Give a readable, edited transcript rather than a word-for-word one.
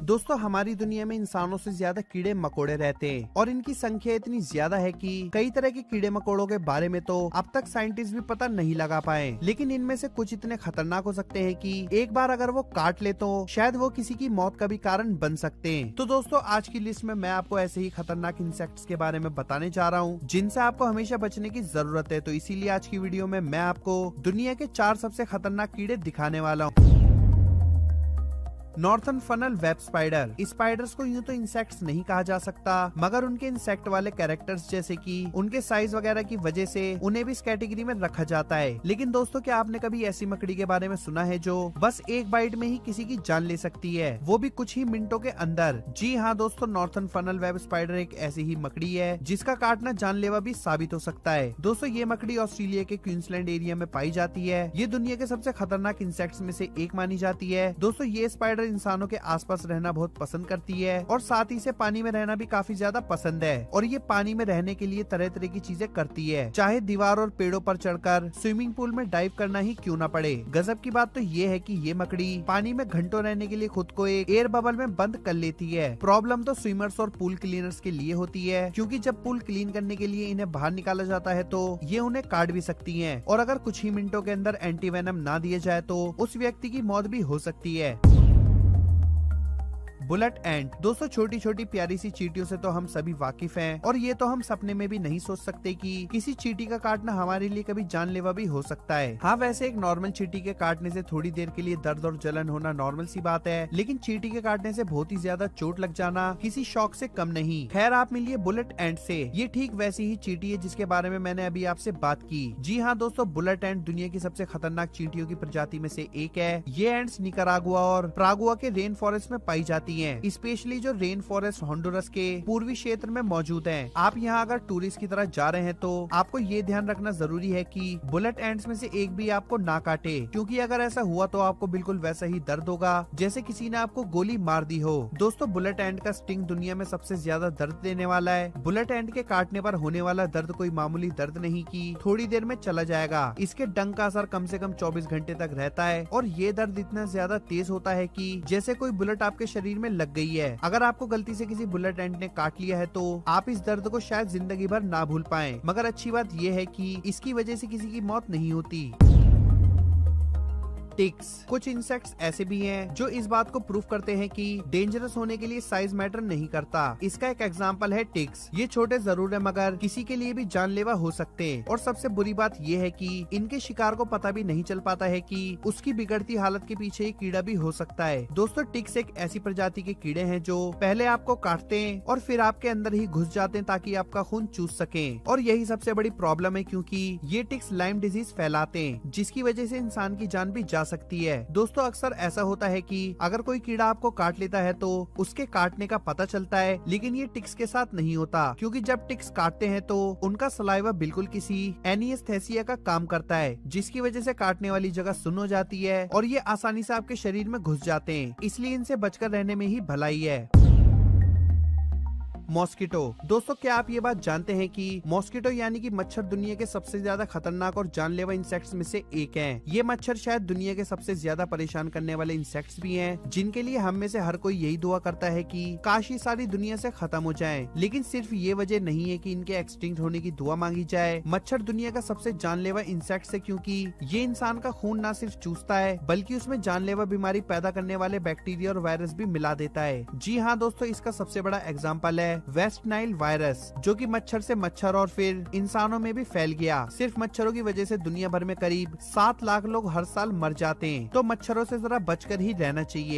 दोस्तों हमारी दुनिया में इंसानों से ज्यादा कीड़े मकोड़े रहते हैं और इनकी संख्या इतनी ज्यादा है कि कई तरह के कीड़े मकोड़ों के बारे में तो अब तक साइंटिस्ट भी पता नहीं लगा पाए। लेकिन इनमें से कुछ इतने खतरनाक हो सकते हैं कि एक बार अगर वो काट ले तो शायद वो किसी की मौत का भी कारण बन सकते हैं। तो दोस्तों आज की लिस्ट में मैं आपको ऐसे ही खतरनाक इंसेक्ट्स के बारे में बताने जा रहा हूँ जिनसे आपको हमेशा बचने की जरूरत है। तो इसीलिए आज की वीडियो में मैं आपको दुनिया के 4 सबसे खतरनाक कीड़े दिखाने वाला हूँ। Northern funnel web spider. Spiders को यूं तो इंसेक्ट्स नहीं कहा जा सकता, मगर उनके इंसेक्ट वाले कैरेक्टर्स जैसे कि उनके साइज वगैरह की वजह से उन्हें भी इस कैटेगरी में रखा जाता है। लेकिन दोस्तों क्या आपने कभी ऐसी मकड़ी के बारे में सुना है जो बस एक बाइट में ही किसी की जान ले सकती है, वो भी कुछ ही मिनटों के अंदर? जी हाँ दोस्तों, नॉर्थर्न फनल वेब स्पाइडर एक ऐसी ही मकड़ी है जिसका काटना जानलेवा भी साबित हो सकता है। दोस्तों ये मकड़ी ऑस्ट्रेलिया के क्वींसलैंड एरिया में पाई जाती है। ये दुनिया के सबसे खतरनाक इंसेक्ट्स में से एक मानी जाती है। दोस्तों ये स्पाइडर इंसानों के आसपास रहना बहुत पसंद करती है और साथ ही इसे पानी में रहना भी काफी ज्यादा पसंद है। और ये पानी में रहने के लिए तरह तरह की चीजें करती है, चाहे दीवार और पेड़ों पर चढ़कर स्विमिंग पूल में डाइव करना ही क्यों ना पड़े। गजब की बात तो ये है कि ये मकड़ी पानी में घंटों रहने के लिए खुद को एक एयर बबल में बंद कर लेती है। प्रॉब्लम तो स्विमर्स और पूल क्लीनर्स के लिए होती है, क्योंकि जब पूल क्लीन करने के लिए इन्हें बाहर निकाला जाता है तो ये उन्हें काट भी सकती है। और अगर कुछ ही मिनटों के अंदर एंटीवेनम ना दिए जाए तो उस व्यक्ति की मौत भी हो सकती है। बुलेट एंट। दोस्तों छोटी छोटी प्यारी सी चींटियों से तो हम सभी वाकिफ हैं और ये तो हम सपने में भी नहीं सोच सकते कि किसी चींटी का काटना हमारे लिए कभी जानलेवा भी हो सकता है। हाँ वैसे एक नॉर्मल चींटी के काटने से थोड़ी देर के लिए दर्द और जलन होना नॉर्मल सी बात है, लेकिन चींटी के काटने से बहुत ही ज्यादा चोट लग जाना किसी शौक से कम नहीं। खैर आप मिलिए बुलेट एंट से, ये ठीक वैसी ही चींटी है जिसके बारे में मैंने अभी आपसे बात की। जी हाँ दोस्तों, बुलेट एंट दुनिया की सबसे खतरनाक चींटियों की प्रजाति में से एक है। ये एंट्स निकारागुआ और प्रागुआ के रेन फॉरेस्ट में पाई जाती है, स्पेशली जो रेन फॉरेस्ट होंडुरस के पूर्वी क्षेत्र में मौजूद है। आप यहाँ अगर टूरिस्ट की तरह जा रहे हैं तो आपको ये ध्यान रखना जरूरी है कि बुलेट एंट्स में से एक भी आपको ना काटे, क्योंकि अगर ऐसा हुआ तो आपको बिल्कुल वैसा ही दर्द होगा जैसे किसी ने आपको गोली मार दी हो। दोस्तों बुलेट एंट का स्टिंग दुनिया में सबसे ज्यादा दर्द देने वाला है। बुलेट एंट के काटने पर होने वाला दर्द कोई मामूली दर्द नहीं कि थोड़ी देर में चला जाएगा। इसके डंक का असर कम से कम 24 घंटे तक रहता है और ये दर्द इतना ज्यादा तेज होता है कि जैसे कोई बुलेट आपके शरीर में लग गई है। अगर आपको गलती से किसी बुलेट एंट ने काट लिया है तो आप इस दर्द को शायद जिंदगी भर ना भूल पाएं, मगर अच्छी बात यह है कि इसकी वजह से किसी की मौत नहीं होती। टिक्स। कुछ इंसेक्ट्स ऐसे भी हैं जो इस बात को प्रूव करते हैं कि डेंजरस होने के लिए साइज मैटर नहीं करता। इसका एक एग्जांपल है टिक्स। ये छोटे जरूर है मगर किसी के लिए भी जानलेवा हो सकते हैं। और सबसे बुरी बात ये है कि इनके शिकार को पता भी नहीं चल पाता है कि उसकी बिगड़ती हालत के पीछे एक कीड़ा भी हो सकता है। दोस्तों टिक्स एक ऐसी प्रजाति के कीड़े हैं जो पहले आपको काटते हैं और फिर आपके अंदर ही घुस जाते हैं ताकि आपका खून चूस सके। और यही सबसे बड़ी प्रॉब्लम है, क्योंकि ये टिक्स लाइम डिजीज फैलाते हैं जिसकी वजह से इंसान की जान भी जा सकती है। दोस्तों अक्सर ऐसा होता है कि अगर कोई कीड़ा आपको काट लेता है तो उसके काटने का पता चलता है, लेकिन ये टिक्स के साथ नहीं होता, क्योंकि जब टिक्स काटते हैं तो उनका सलाइवा बिल्कुल किसी एनीस्थेसिया का काम करता है, जिसकी वजह से काटने वाली जगह सुन्न हो जाती है और ये आसानी से आपके शरीर में घुस जाते हैं। इसलिए इनसे बचकर रहने में ही भलाई है। मॉस्किटो। दोस्तों क्या आप ये बात जानते हैं कि मॉस्किटो यानी कि मच्छर दुनिया के सबसे ज्यादा खतरनाक और जानलेवा इंसेक्ट्स में से एक हैं। ये मच्छर शायद दुनिया के सबसे ज्यादा परेशान करने वाले इंसेक्ट्स भी हैं, जिनके लिए हम में से हर कोई यही दुआ करता है कि काश ये सारी दुनिया से खत्म हो जाए। लेकिन सिर्फ ये वजह नहीं है कि इनके एक्सटिंक्ट होने की दुआ मांगी जाए। मच्छर दुनिया का सबसे जानलेवा इंसेक्ट्स है, क्योंकि ये इंसान का खून न सिर्फ चूसता है बल्कि उसमें जानलेवा बीमारी पैदा करने वाले बैक्टीरिया और वायरस भी मिला देता है। जी हाँ दोस्तों, इसका सबसे बड़ा एग्जाम्पल है वेस्ट नाइल वायरस, जो कि मच्छर से मच्छर और फिर इंसानों में भी फैल गया। सिर्फ मच्छरों की वजह से दुनिया भर में करीब 7 लाख लोग हर साल मर जाते हैं। तो मच्छरों से जरा बचकर ही रहना चाहिए।